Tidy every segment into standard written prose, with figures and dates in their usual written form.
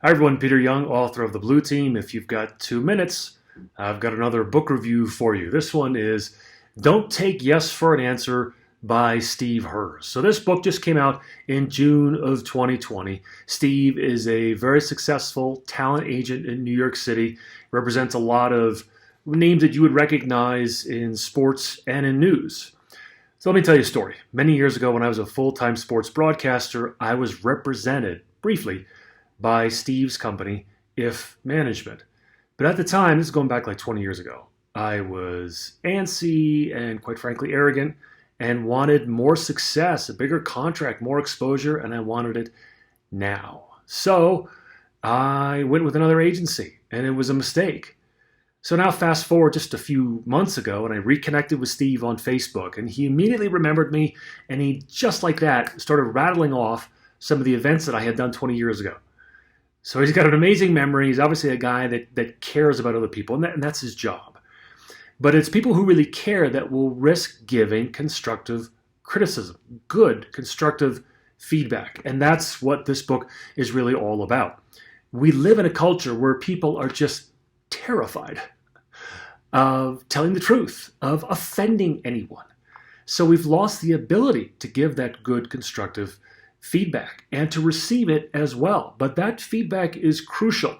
Hi everyone, Peter Young, author of The Blue Team. If you've got 2 minutes, I've got another book review for you. This one is Don't Take Yes for an Answer by Steve Herz. So this book just came out in June of 2020. Steve is a very successful talent agent in New York City, represents a lot of names that you would recognize in sports and in news. So let me tell you a story. Many years ago when I was a full-time sports broadcaster, I was represented briefly by Steve's company, If Management. But at the time, this is going back like 20 years ago, I was antsy and quite frankly arrogant and wanted more success, a bigger contract, more exposure, and I wanted it now. So I went with another agency and it was a mistake. So now fast forward just a few months ago and I reconnected with Steve on Facebook and he immediately remembered me and he just like that started rattling off some of the events that I had done 20 years ago. So he's got an amazing memory. He's obviously a guy that cares about other people, and that's his job. But it's people who really care that will risk giving constructive criticism, good, constructive feedback. And that's what this book is really all about. We live in a culture where people are just terrified of telling the truth, of offending anyone. So we've lost the ability to give that good, constructive feedback and to receive it as well. But that feedback is crucial.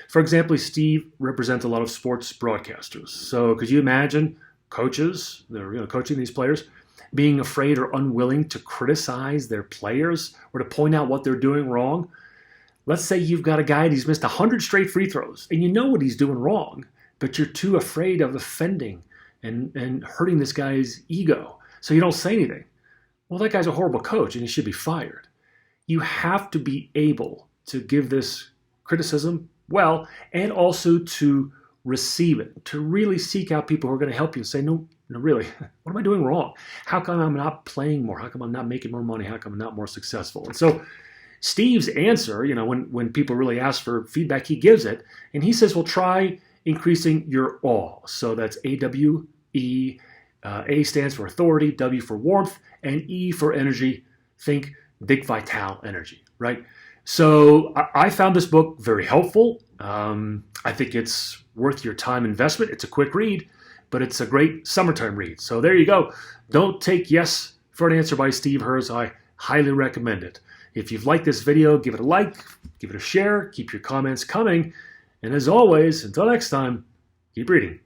For example, Steve represents a lot of sports broadcasters. So could you imagine coaches, they're coaching these players, being afraid or unwilling to criticize their players or to point out what they're doing wrong? Let's say you've got a guy who's missed 100 straight free throws and you know what he's doing wrong, but you're too afraid of offending and hurting this guy's ego. So you don't say anything. Well, that guy's a horrible coach and he should be fired. You have to be able to give this criticism well and also to receive it, to really seek out people who are going to help you and say, no, really, what am I doing wrong? How come I'm not playing more? How come I'm not making more money? How come I'm not more successful? And so Steve's answer, when people really ask for feedback, he gives it. And he says, well, try increasing your awe. So that's AWE. A stands for authority, W for warmth, and E for energy. Think big vital energy, right? So I found this book very helpful. I think it's worth your time investment. It's a quick read, but it's a great summertime read. So there you go. Don't Take Yes for an Answer by Steve Herz. I highly recommend it. If you've liked this video, give it a like, give it a share, keep your comments coming. And as always, until next time, keep reading.